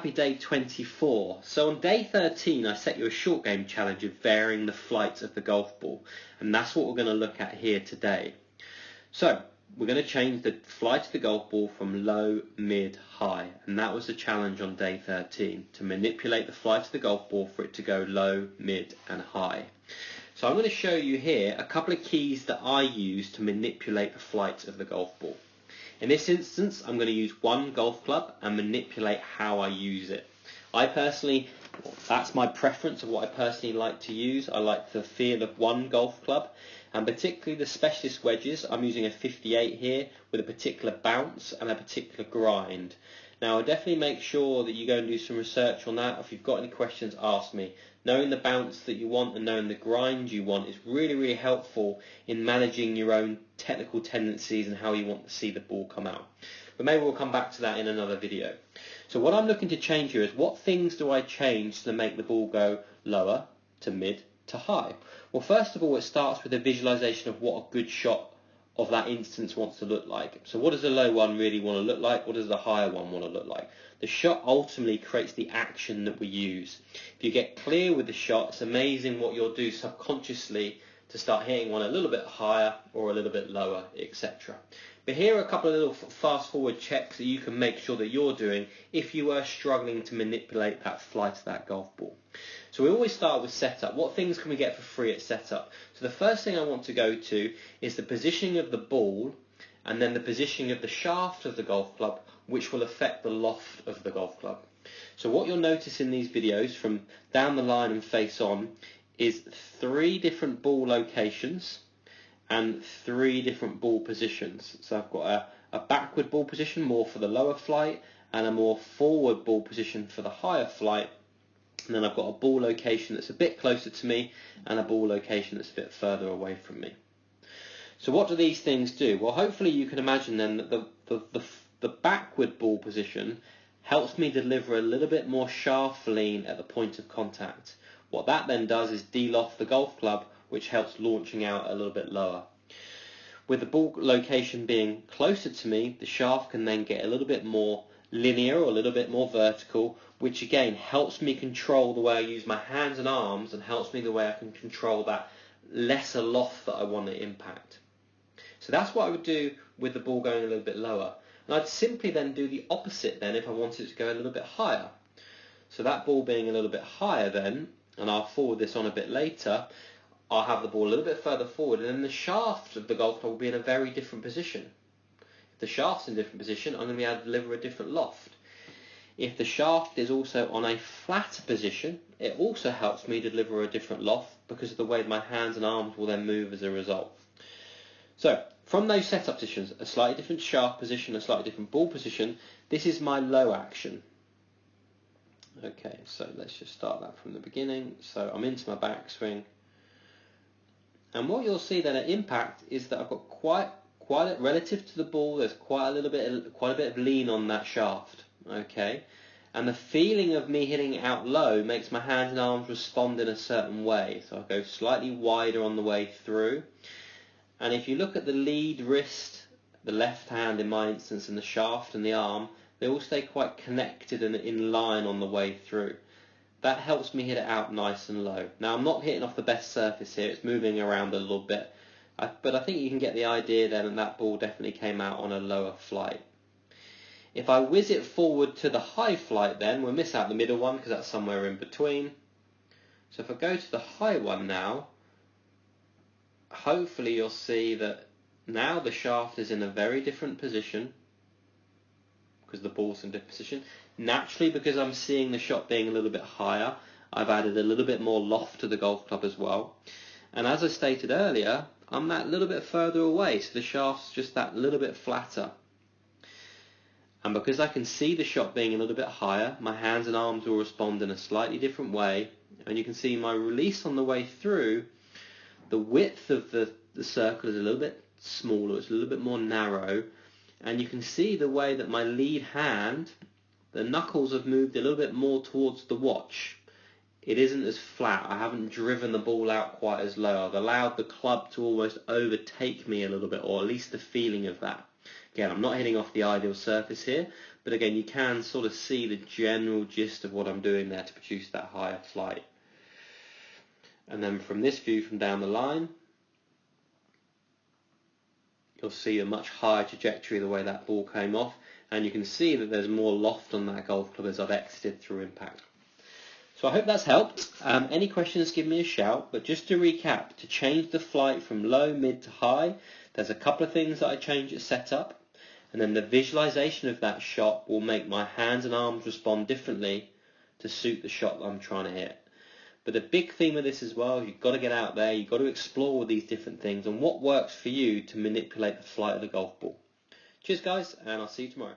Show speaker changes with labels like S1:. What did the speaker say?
S1: happy day 24. So on day 13 I set you a short game challenge of varying the flight of the golf ball, and that's what we're going to look at here today. So we're going to change the flight of the golf ball from low, mid, high, and that was the challenge on day 13, to manipulate the flight of the golf ball for it to go low, mid and high. So I'm going to show you here a couple of keys that I use to manipulate the flight of the golf ball. In this instance, I'm going to use one golf club and manipulate how I use it. I personally, that's my preference of what I personally like to use. I like the feel of one golf club, and particularly the specialist wedges. I'm using a 58 here with a particular bounce and a particular grind. Now, I'll definitely make sure that you go and do some research on that. If you've got any questions, ask me. Knowing the bounce that you want and knowing the grind you want is really, really helpful in managing your own technical tendencies and how you want to see the ball come out. But maybe we'll come back to that in another video. So what I'm looking to change here is, what things do I change to make the ball go lower to mid to high? Well, first of all, it starts with a visualization of what a good shot of that instance wants to look like. So what does the low one really want to look like? What does the higher one want to look like? The shot ultimately creates the action that we use. If you get clear with the shot, it's amazing what you'll do subconsciously to start hitting one a little bit higher or a little bit lower, etc. But here are a couple of little fast forward checks that you can make sure that you're doing if you are struggling to manipulate that flight of that golf ball. So we always start with setup. What things can we get for free at setup? So the first thing I want to go to is the positioning of the ball, and then the positioning of the shaft of the golf club, which will affect the loft of the golf club. So what you'll notice in these videos from down the line and face on is 3 different ball locations and 3 different ball positions. So I've got a backward ball position more for the lower flight, and a more forward ball position for the higher flight. And then I've got a ball location that's a bit closer to me and a ball location that's a bit further away from me. So what do these things do? Well, hopefully you can imagine then that the backward ball position helps me deliver a little bit more shaft lean at the point of contact. What that then does is de-loft the golf club, which helps launching out a little bit lower. With the ball location being closer to me, the shaft can then get a little bit more linear or a little bit more vertical, which again helps me control the way I use my hands and arms, and helps me the way I can control that lesser loft that I want to impact. So that's what I would do with the ball going a little bit lower. And I'd simply then do the opposite then if I wanted it to go a little bit higher. So that ball being a little bit higher then, and I'll forward this on a bit later, I'll have the ball a little bit further forward, and then the shaft of the golf club will be in a very different position. If the shaft's in a different position, I'm going to be able to deliver a different loft. If the shaft is also on a flatter position, it also helps me deliver a different loft because of the way my hands and arms will then move as a result. So from those setup positions, a slightly different shaft position, a slightly different ball position, this is my low action. Okay, so let's just start that from the beginning. So I'm into my backswing. And what you'll see then at impact is that I've got quite relative to the ball, there's quite a bit of lean on that shaft. Okay, and the feeling of me hitting it out low makes my hands and arms respond in a certain way. So I'll go slightly wider on the way through. And if you look at the lead wrist, the left hand in my instance, and the shaft and the arm, they all stay quite connected and in line on the way through. That helps me hit it out nice and low. Now I'm not hitting off the best surface here, it's moving around a little bit. But I think you can get the idea then, and that ball definitely came out on a lower flight. If I whiz it forward to the high flight then, we'll miss out the middle one because that's somewhere in between. So if I go to the high one now, hopefully you'll see that now the shaft is in a very different position because the ball's in a different position. Naturally, because I'm seeing the shot being a little bit higher, I've added a little bit more loft to the golf club as well. And as I stated earlier, I'm that little bit further away, so the shaft's just that little bit flatter. And because I can see the shot being a little bit higher, my hands and arms will respond in a slightly different way. And you can see my release on the way through, the width of the circle is a little bit smaller, it's a little bit more narrow. And you can see the way that my lead hand, the knuckles have moved a little bit more towards the watch. It isn't as flat. I haven't driven the ball out quite as low. I've allowed the club to almost overtake me a little bit, or at least the feeling of that. Again, I'm not hitting off the ideal surface here, But again, you can sort of see the general gist of what I'm doing there to produce that higher flight. And then from this view from down the line, you'll see a much higher trajectory the way that ball came off, and you can see that there's more loft on that golf club as I've exited through impact. So I hope that's helped. Any questions, give me a shout. But just to recap, to change the flight from low, mid to high, there's a couple of things that I change at setup, and then the visualization of that shot will make my hands and arms respond differently to suit the shot that I'm trying to hit. But the big theme of this as well is you've got to get out there, you've got to explore these different things and what works for you to manipulate the flight of the golf ball. Cheers guys, and I'll see you tomorrow.